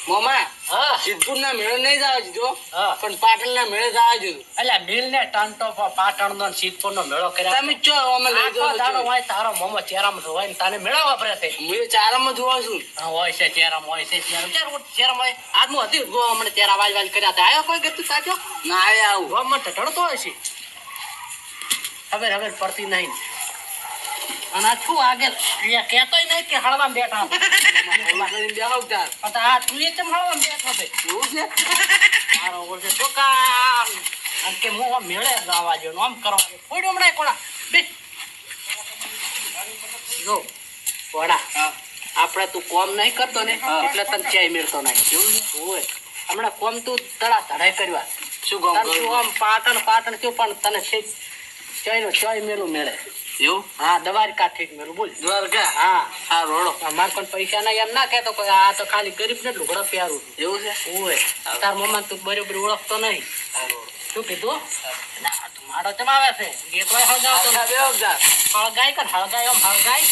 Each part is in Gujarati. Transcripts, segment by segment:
મોમા હા સિદ્ધપુર ના મેળે નહીં જવા દીધો હા પણ પાટણ ના મેળે જવા દીધું. એટલે મિલ ને ટંટો પાટણ નો સિદ્ધપુર નો મેળો કર્યા તમે ચો અમે લઈ આખો દાડો જાવ. હોય તારો મોમો ચેરામ હોય ને તને મેળો વાપરે છે હું ચારામાં જોવા છું. હા, હોય છે ચેરામ ચેરામ હોય આજ હું હતી હમણાં ચેરા વાજ વાજ કર્યા હતા આયો કોઈ ગતું સાચો ના આવે આવું. ગોમમાં ઢળતો હોય છે ખબર હવે પડતી નહીં અને આ શું આગળ કહેતોય નહીં કે હળવા બેઠા મોમા કરીને બેહો તાર. પણ આ તું એ કેમ હળવા બેઠો છે એવું છે? મારો ઓળખે ચોકા અને કે હું આમ મેળે ગાવા જો આમ કરવા જો ફોડ્યો હમણાં કોણા બે જો કોણા હા. આપણે તું કોમ નહીં કરતો ને એટલે તને ચાય મેળતો નહીં હોય હમણાં કોમ તું તળા તળાઈ કરવા શું કામ તને તું કરું? આમ પાટણ પાટણ થયું પણ તને છે ચાયનો ચાય મેળું મેળે એવું? હા દ્વારકા ઠીક મેળું બોલ દ્વારકા? હા હા રોડો. અમારે પણ પૈસા ના એમ ના કહેતો કોઈ આ તો ખાલી ગરીબ ને લુગડા પ્યારું એવું છે? હોય તાર મમ્મા તું બરોબર ઓળખતો નહીં હા રોડો. શું કીધું ના તું મારો ચમાવે છે ગેટ વાય હળગાવતો હા, બેહો તાર. હળગાય કર હળગાય આમ હળગાય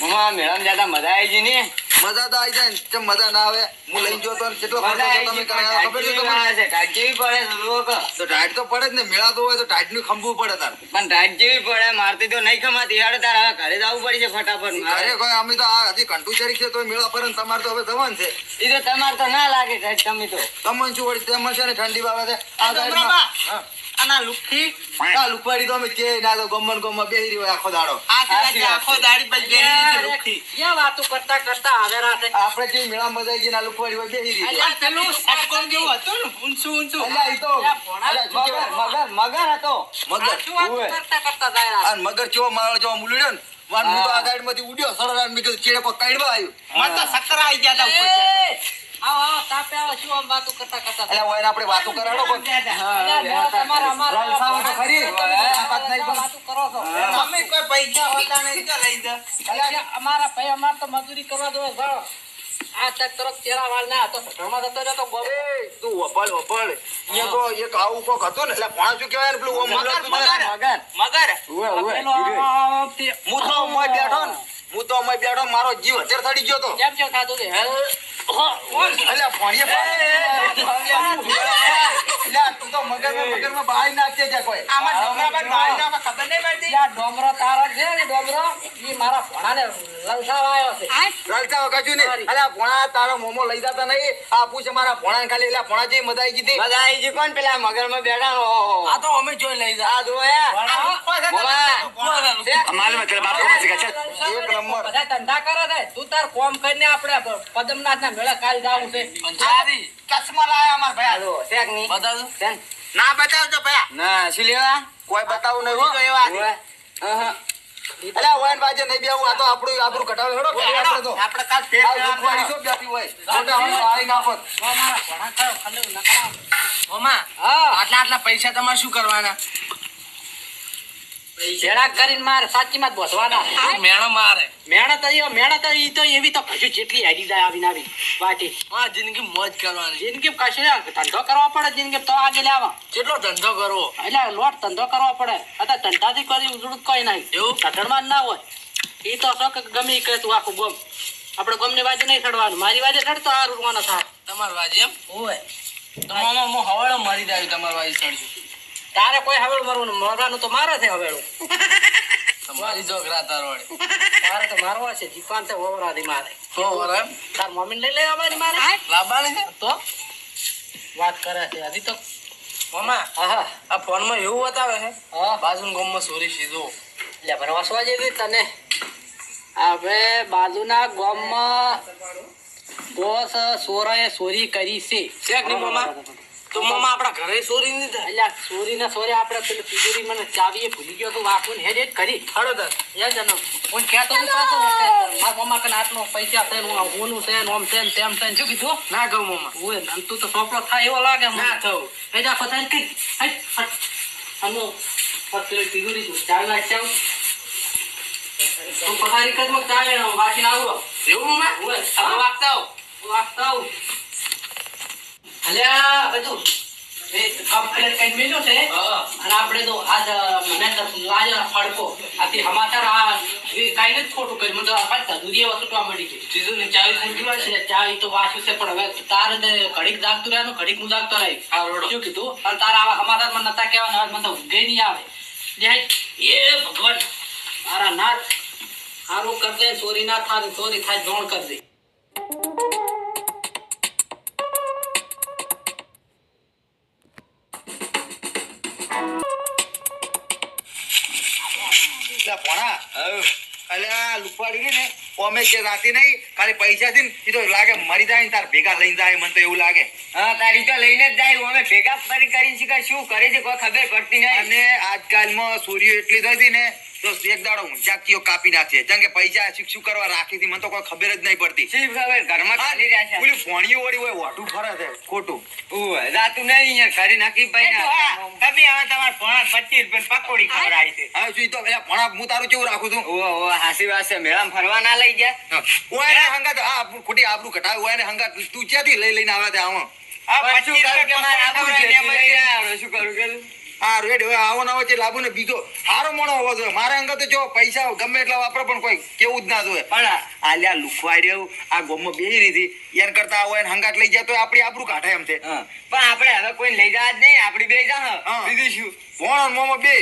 મોમા મેળામાં જ્યાદા મજા આવી ગઈ ને? મજા તો આવી જાય ને કેમ મજા ના આવે હું લઈને જોતો ને કેટલો ખર્ચો મજા તમે આવી ગઈ કરાયો ખબર છે તમને? ટાઈટ જેવી પડે છે, જુઓ કે. તો ટાઈટ તો પડે જ ને મેળા તો હોય તો ટાઈટ નું ખંભવું પડે તાર પણ ટાઈટ જેવી પડે મારતી તો નહીં ખમાતી. હેડો તાર હવે ઘરે જવું પડી છે ફટાફટ મારે. અરે કોઈ અમે તો આ હજી કંટુચેરી છે તો મેળા પર તમારે તો હવે જવાનું છે ઈ તો તમારે તો ના લાગે ટાઈટ તમે તો. તમને શું વળી તેમાં છે ને ઠંડી બાબા છે આ તો સાઈડમાં- બરાબર. હા. આના લુકથી આ લુકવાડી તો અમે કે ના તો ગમન બેહી રહ્યો આખો દાડો આખો દાડી પર બેરી છે લુકથી. ક્યાં વાતો કરતા કરતા આવે રાતે આપણે જે મેળા મજા આવી ગઈ ને આ લુકવાડી હોય બેહી રહી અલ્યા, પેલું ષટકોણ જેવું હતું ને, ઊંચું ઊંચું. અલ્યા, ઈ તો અલ્યા, ભોણા અલ્યા, શું કહેવાય? મગર હતો. મગર શું વાતો ઉવે. કરતા કરતા જાય રાતે? આ મગર ચેવો માળ જેવો મૂલ્યો ને વાન હું તો આ ગાડી માંથી ઉડ્યો સરળ મેં કીધું ચેડે પર કાઢવા આવ્યું મને તો સક્કર આવી ગયા તા ઉપર. એ, આવો, આવો, તાપે આવો, શું આમ વાતો કરતા કરતા એટલે હોય આપણે વાતો કરાડો પણ અલ્યા, મેળો તમારા અમારા રલસાવો તો ખરી. તાકાત નહીં પણ. વાતો કરો છો મમ્મી કોઈ પૈસા હોતા નહીં તો લઈ જા. અલ્યા, અમારા ભાઈ અમાર તો મજૂરી કરવા દો જાઓ. આ તક તરફ ચેરા વાળ ના હતો ઘરમાં જતો રહ્યો તો ગોળો. એ, તું વપડ વપડ અહીંયા તો એક આવું કોક હતો ને એટલે ભણા શું કહેવાય ને પેલું ઓમ મગર, મગર મગર. મગર. ઉવે, ઉવે, પેલો ઉવે. આમથી- હું તો ઓમય બેઠો ને હું તો ઓમય બેઠો ને મારો જીવ હજાર થડી ગયો તો કેમ કેમ થાતું હતું? અલ્યા ભણીએ અલ્યા તું તો મગરમાં બહાર નાખજે જા કોઈ આમાં ડોમરા પર બાળી નાખો, ખબર નહીં પડતી? આ ડોમરો તારો છે ને ડોમરો ઈ મારા ભણાને લલસાવા આવ્યો છે રલતા કશું નહીં અલ્યા ભણા તારો મોમો લઈ જતા નહીં આ પૂછે મારા ભણા ખાલી એટલે ભણા જેવી મજા આવી ગઈ હતી મજા આવી ગઈ કોણ પેલા મગરમાં બેઠા? ઓહો. આ તો અમે જોઈ લઈ જા આ જુઓ યાર. ભણા. આ લુખ્ખો છે તમે. ભણા. લુખ્ખો છે. માલમાં તેરા બાપ કોણ શીખે છે? એક નંબર. બધા ધંધા કરે છે તું તાર કોમ કરીને આપણે પદમનાથ ના મેળા કાલ જાવું છે પંજાબી. ચશ્મા લાયા અમાર ભાઈ. હાલો, શેક ની. બતાવજો. શેન? ના બતાવજો ભયા. ના શું લેવા કોઈ બતાવું નહીં હું તો એવા હતી. ઓવે. હા. અલ્યા વાયન બાજે નહીં બેવું આ તો આપણું આબરૂ કટાવે હેડો ઘરે આપણે તો આપણે કાલ ફેર આ કરવા દુખવાડી શું બેઠી હોય મોટા હમણાં આઈ નાખો મારા ભણા ખાયો ખાલી નકળા. મામા, હા આટલા પૈસા તમારે શું કરવાના? ભેળા કરીને મારે સાચીમાં જ બોસવાના મેણો મારે. મહેનત ઈ તો એવી તો કશું જેટલી હેડી જાય આવીને આવી વાટી હા, જિંદગી મોજ કરવાની. જિંદગી કશું ધંધો કરવો પડે જિંદગી તો આગળ લાવવા કેટલો ધંધો કરવો? એટલે લોટ ધંધો કરવો પડે અત્યારે ધંધાથી કરી ઉજળું કોઈ નહીં એવું? ધડમાં ના હોય એ તો શોખ ગમે ઈ કરે તું આખું ગમ આપણે ગમની બાજુ નહીં ચડવાનું મારી બાજુ ચડતો આ રૂવાનો થાય તમાર વાજી એમ? હોય તો મામા હું હવાળો મરી જાય તમાર વાજી ચડજો. તારે કોઈ હવેળું મરવાનું મરવાનું તો મારે છે હવેળું તમારી જોગરા તારવાળી. તારે તો મારવા છે જીપાન છે ઓવરાથી મારે તો વર એમ? તાર મમ્મીને લઈ આવવાની મારે લાવવાની છે? તો વાત કરે છે હજી તો મામા, હા આ ફોનમાં એવું બતાવે છે હા બાજુના ગામમાં ચોરી સીધો. એટલે ભરવાસવા જેવી તને હવે બાજુના ગામમાં બોસ સોરાએ ચોરી કરી છે શેક ની મામા? તો મામા આપણા ઘરે ચોરી નહીં થાય. એટલે ચોરી ને ચોરી આપણે પેલી તિજોરી મને ચાવીએ ભૂલી ગયો તો વાકુન હેડ હેડ કરી હાલો તાર. યાદ જનો હું કહેતો નહીં પાછો મારા મામા કને આટલો પૈસા છે ને ઓનું છે ને ઓમ છે ને તેમ છે ને શું કીધું ના કહું મામા. ઓય ને તું તો સોપડો થાય એવો લાગે મને ના થવું. એ જા પતાઈ કઈ હટ હટ અમો પેલી તિજોરી તું ચાલ ના ચાવ તું પથારી કદમાં ચાલે વાંચીને આવો એવું મામા? ઓય તમે વાગતા હો. વાગતા આવું અલ્યા બધું એ કમ્પ્લેટ કઈ મેલ્યો છે અને આપણે તો આજ મને લાજો ફડકો આથી સમાચાર આ એ કાઈ નથી ખોટું કર્યું મને તો આ પાછા દુધિયા વસૂટવા મળી છે સીધું ને ચાવી થઈ ગયું છે ચાવી તો વાંચ્યું છે પણ હવે તારે ને ઘડીક જાગતું રહેવાનું ઘડીક હું જાગતો રહી શું કીધું અને તારા આવા સમાચાર મને નતા કહેવાના હવે મને તો ઊંઘે નહીં આવે જય એ ભગવાન મારા નાથ સારું કરજે ચોરી ના થાય ચોરી થાય જોણ કરજે ભણા અલ્યા લુકવાડી ગઈ ને ઓમે કે રાતી નહીં ખાલી પૈસા થી ને ઈ તો લાગે મરી જાય ને તાર ભેગા લઈને જાય મને તો એવું લાગે હા તારી તો લઈને જ જાય અમે ભેગા કરી શીખા શું કરે છે કોઈ ખબર પડતી નહીં અને આજકાલમાં ચોરીઓ એટલી થઈ હતી ને તો એક દાડો ઊંચાકીઓ કાપી નાખે જેમ કે પૈસા શું કરવા રાખી હતી મને તો કોઈ ખબર જ નહીં પડતી શી ખબર ઘરમાં ખાલી રહ્યા છે પેલી ભોણીઓ વળી હોય વાઢું ફરે છે ખોટું ઓય રાતું નહીં અહીંયા ઘરે નાખી ભાઈ ના તમે હવે તમાર ભણા 25 રૂપિયા પકોડી ખવડાવી છે હવે શું ઈ તો પેલા ભણા હું તારું કેવું રાખું છું ઓ હાસી વાત છે મેળામાં ફરવા ના લઈ ગયા ઓય હંગાત આ ખોટી આબરૂ ઘટાવી હોય ને હંગાત તું ક્યાંથી લઈને આવે તે આમાં આ 25 રૂપિયા કે મારે આપવું છે એમ લઈ આવ્યો શું કરું કે આ રેડ હવે આવો ના વચ્ચે લાભુ ને બીજો હારો મોણો હોવો જોઈએ મારા અંગત જો પૈસા ગમે એટલા વાપરો પણ કોઈ કેવું જ ના જોઈએ પણ આલ્યા લુખવાડ્યો આ ગોમમાં બેહી રહી હતી એન કરતા આવો એને હંગાટ લઈ જાય તો આપડી આબરૂ કાઢે એમ છે પણ આપણે હવે કોઈ લઈ જવા જ નહીં આપડી બે જા બીજું શું ભોણ મોમો બે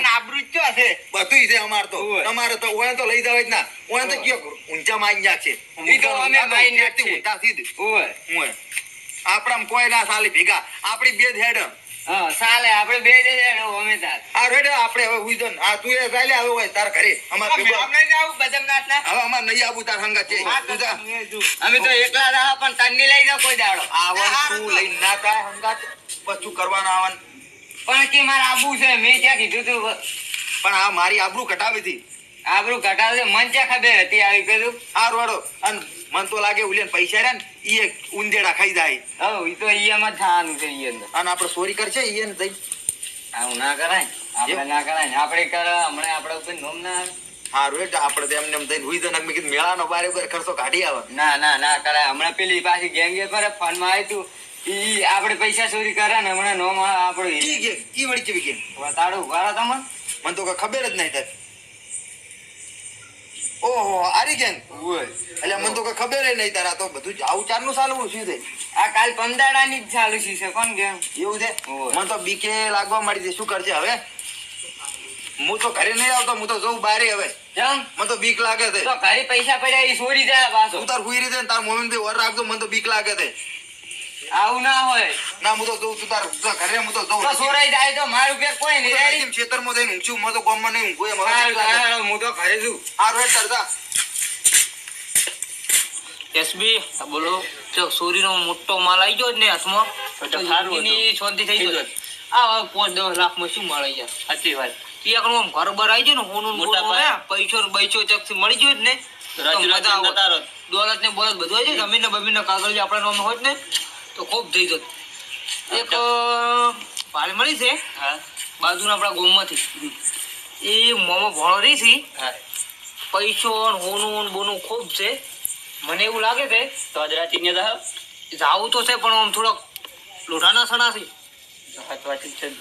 આબરૂ જ છે બધું છે અમાર તો તમારે તો ઓય તો લઈ જાવ જ ના ઓય તો કયો ઊંચા માઈ ગયા છે ઈ તો અમે માઈ ને છે ઊંચા સીધ ઓય ઓય આપણામ કોઈ ના સાલી ભેગા આપડી બે જ હેડ હા સાલે આપણે બે જઈએ અમે તાર આ રેડ આપણે હવે હુઈ દન આ તું એ ચાલે આવે હોય તાર ઘરે અમાર ભેગો આપણે જાવ બદમનાથ ના હવે અમાર નહીં આવું તાર હંગા છે તું જા અમે તો એકલા રહા પણ તન્ની લઈ જાવ કોઈ દાડો આવન તું લઈ ના કાય હંગા પછું કરવાના આવન પણ કે મારે આબુ છે મેં ક્યાં કીધું તું પણ આ મારી આબરૂ કટાવી હતી આબરૂ ઘટાડે મન ક્યાં ખબર હતી આવી કીધું આ રોડો અન મન તો લાગે ઉલેન પૈસા રે ને ઈ ઉંદેડા ખાઈ જાય હો ઈ તો ઈયામાં થવાનું છે ઈ અંદર અને આપણે ચોરી કરશે ઈ ને દઈ આવું ના કરાય આપણે ના કરાય આપણે કરે હમણાં આપણે ઉપર નોમ ના આવે હારું એટલે આપણે તો એમને એમ દઈને હુઈ દન મેં કીધું મેળાનો બારે ખર્ચો કાઢી આવે ના કરાય હમણાં પેલી પાછી ગેંગે પર ફોનમાં આવ્યું તું ઈ આપણે પૈસા ચોરી કરે ને હમણાં નોમ આપણું ઈ વળી કેવી કે તાળું ઉભા તમને મને તો કઈ ખબર જ નહીં થાય ઓહો આરી ગેંગ એટલે મને તો કઈ ખબર નહીં તારા તો બધું આવું ચારનું ચાલવું શું થઈ આ કાલ પંદાડાની જ ચાલુ છે કોણ ગેમ એવું છે મને તો બીકે લાગવા મળી છે શું કરશે હવે હું તો ઘરે નહીં આવતો હું તો જઉં બારે હવે કેમ મને તો બીક લાગે છે તો ઘરે પૈસા પડ્યા એ ચોરી જાય પાછો તું તાર હુઈ રીતે તાર મમ્મી વર રાખજો મને તો બીક લાગે છે આવું ના હોય ના હું તો જઉં તું તાર ઘરે હું તો જઉં તો ચોરાઈ જાય તો મારું પેર કોઈ નહીં રેડી ખેતરમાં જઈને ઊંચું મને તો ગામમાં નહીં ઊંઘું હું તો ઘરે છું આ રોડ કરતા એસબી બોલો તો ચોરીનો મોટો માલ આવી ગયો જ ને હાથમાં સારું શાંતિ થઈ ગઈ આ 5-10 લાખમાં શું મળે યાર સાચી વાત ઈ આકડો આમ ઘર બર આવી જાય ને હોનું મોટા પૈસો બૈસો ચકથી મળી ગયો જ ને દોલત ને બોલત બધું આવી જાય જમીન ને બમીન ને કાગળ આપણા નામ હોય ને તો ખૂબ થઈ જત એક ભાડે મળી છે બાજુના આપણા ગામમાંથી એ મોમો ભણો રહી છે પૈસો હોનું બોનું ખૂબ છે મને એવું લાગે છે તો આજ રાતે જાવું તો છે પણ આમ થોડોક લોઢાના સણા છે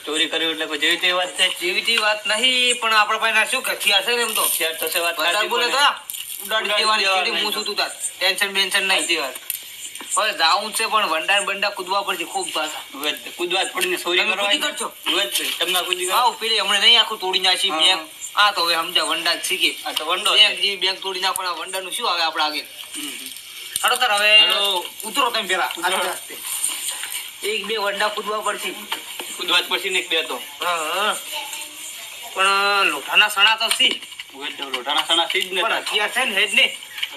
ચોરી કરી એટલે કોઈ જેવી તેવી વાત છે જેવી તેવી વાત નહીં પણ આપણા પાસે શું કે હથિયાર છે ને એમ તો હથિયાર થશે વાત બોલે તો ઉડાડી દેવાની હું છું તું તાર ટેન્શન બેન્શન નહીં તે વાત હવે જાવું છે પણ વંડા બંડા કૂદવા પડશે ખૂબ પાછા કૂદવા પડીને ચોરી કરવાની કરશો તમને કૂદી આવ પેલી હમણાં નહીં આખું તોડી નાખી બેંક આ તો હવે સમજા વંડા જ શીખી આ તો વંડો બેંક તોડી નાખો આ વંડાનું શું આવે આપણે આગળ હડો તાર હવે ઉતરો તમે પેલા એક બે વંડા કૂદવા પડશે કૂદવા જ પડશે ને એક બે તો પણ લોઢાના સણા તો સી લોઢાના સણા સી જ ને પણ હથિયાર છે ને હેજ ને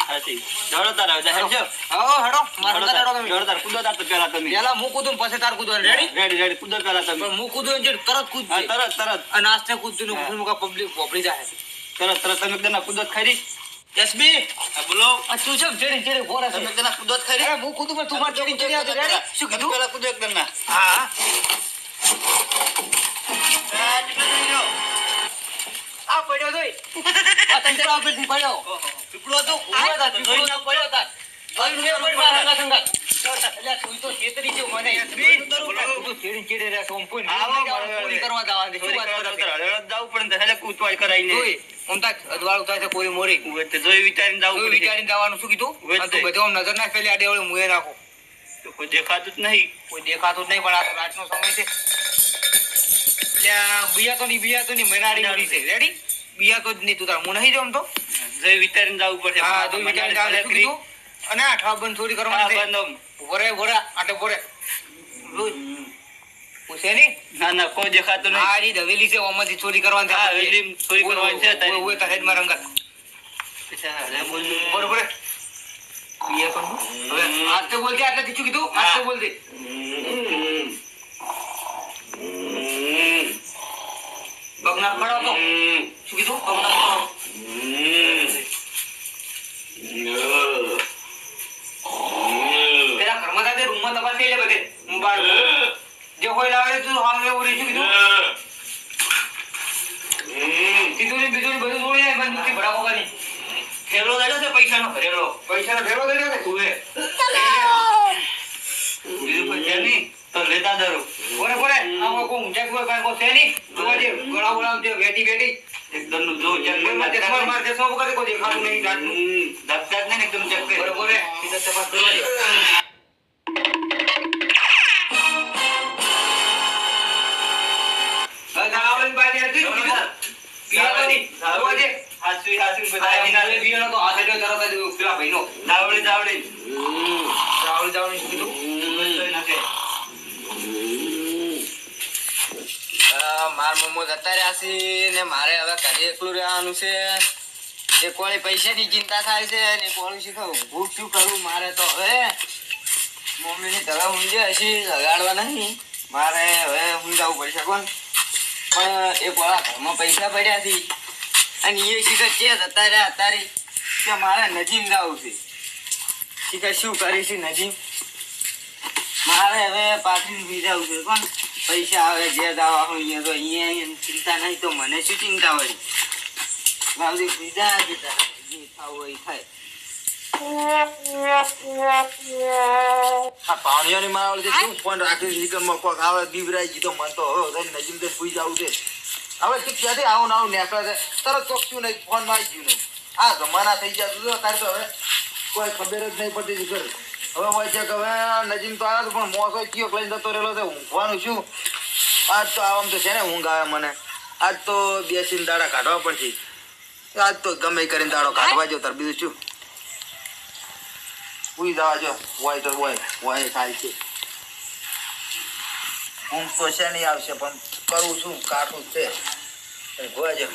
જડો તાર હવે હેડજો હો હડો મારો તાર તમે જડો તાર કૂદો તાર તો પેલા તમે પેલા હું કૂદું પછી તાર કૂદો રેડી કૂદો પેલા તમે હું કૂદું જે તરત કૂદ તરત અને આસ્તે કૂદતું ને મુકા પબ્લિક પોપડી જાય તરત તમે એકદમ કૂદો ખરી એસબી બોલો આ તું છે ચેડી ફોરા તમે એકદમ કૂદો ખરી અરે હું કૂદું પણ તું માર ચેડી આવતો રેડી શું કીધું પેલા કૂદો એકદમ ના હા આ પડ્યો જોઈ આ તંત્ર ઉપરથી પડ્યો પીપળો તો ઉભો હતા પીપળો ના પડ્યો હતા જોઈ મે પડ મારા સંગા અલ્યા તું તો છેતરી ગયો મને. તું ચીડી ચીડી રહે, સોમપુર ચોરી કરવા જવાનું છે. શું વાત કરે છે? જોઈ, આમ તાક અજવાળું થાય છે કોઈ મોરી. જોઈ વિચારીને જવાનું. શું કીધું? આ તું બધે આમ નજર ના ફેલી આડે ઓળે મુએ નાખો. કોઈ દેખાતું જ નહીં પણ આ તો રાતનો સમય છે. ત્યાં બિયા તો નહીં મેનાડી ઉડી છે. રેડી? બિયા તો જ નહીં. તું તાર હું નહીં જાઉં તો જોઈ વિચારીને જવું પડશે. હા તો વિચારીને જવાનું. શું કીધું? અને આ ઠાબ બંધ ચોરી કરવાની છે. ભોરે આટે ભોરે પૂછે નહીં. ના કોઈ દેખાતું નહીં. આ રી હવેલી છે ઓમાંથી ચોરી કરવાની છે. હવેલી ચોરી કરવાની છે તારી. ઓય તારે જ મારા અંગત. બરોબર. બિયા કોણ? હવે આસ્તે બોલજે. આટલે શું કીધું? આસ્તે બોલજે. બગના પડો તો શું કીધું? બગના પડો. પેલા ઘરમાં સાથે રૂમમાં તપાસી લે બધે. મોબાઈલ જે હોય લાવે તું હાલ ઉરી. શું કીધું? તિજોરી બધું જોડી જાય. બંદૂકથી ભરાવો કરી ફેરો દઈ છે. પૈસાનો ફેરો દઈ છે. તું બીજું કોઈ છે નહીં તો લેતા દરો. બોરે આમાં કોઈ ઊંચા કોઈ કાંઈ કોઈ છે નહીં. જોવા દે ગળા બોલાવ દે. બેટી એકદમ નું જો ચેક માર દેશો વગર કોઈ દેખાતું નહીં. રાતનું દફતર ને એકદમ ચેક કરે. બરોબર સીધા તપાસ કરવા દે. આવન બાજે હતી પીવાની જોવા દે. હાસી બધાય નાલે પીવાનો તો આ સાઈડ તરત જ પેલા ભાઈનો જાવડી શું કીધું? માર મમ્મો જતા રહ્યા છે ને મારે હવે ઘરે એકલું રહેવાનું છે. એ કોઈ પૈસાની ચિંતા થાય છે ને કોણ શીખવું ભૂખ શું કરું મારે તો. હવે મમ્મીની તરફ ઊંઘે હશી લગાડવા નહીં. મારે હવે ઊંઘાવું પડશે. કોણ પણ એ પોળા ઘરમાં પૈસા પડ્યા છે અને એ શીખર છે જતા રહ્યા અત્યારે કે મારે નજીમ જવું છે. શીખર શું કરીશું નજીમ? મારે હવે પાછું બીજાવું છે. પણ પૈસા આવે જે દાવા હોય તો અહીંયા ચિંતા નહીં તો મને શું ચિંતા વળી? ભાવજી બીજા જે થાવ હોય થાય. આ પાણીઓની માવલ છે શું ફોન રાખી શીખરમાં કોક આવે બીવરાઈ જીતો મન તો હવે નજીમ તો સુઈ જવું છે. હવે તું ક્યાંથી આવું નેકળે છે તરત ચોકતું નહીં. ફોન માં આવી ગયું નહીં. આ જમાના થઈ જતું તારે તો હવે કોઈ ખબર જ નહીં પડતી ઘર. હવે હોય છે કે હવે નજીમ તો આવે પણ મોસો ચિયોક લઈને જતો રહેલો છે. ઊંઘવાનું શું? આજ તો આમ તો છે ને ઊંઘ આવે મને. આજ તો બેસીને દાડા કાઢવા પડશે. આજ તો ગમે કરીને દાડો કાઢવા જો તાર બીજું શું ઉઈ જવા જો. હોય તો હોય થાય છે. ઊંઘ તો છે નહીં આવશે પણ કરું શું કાઢું છે. ભોવા જો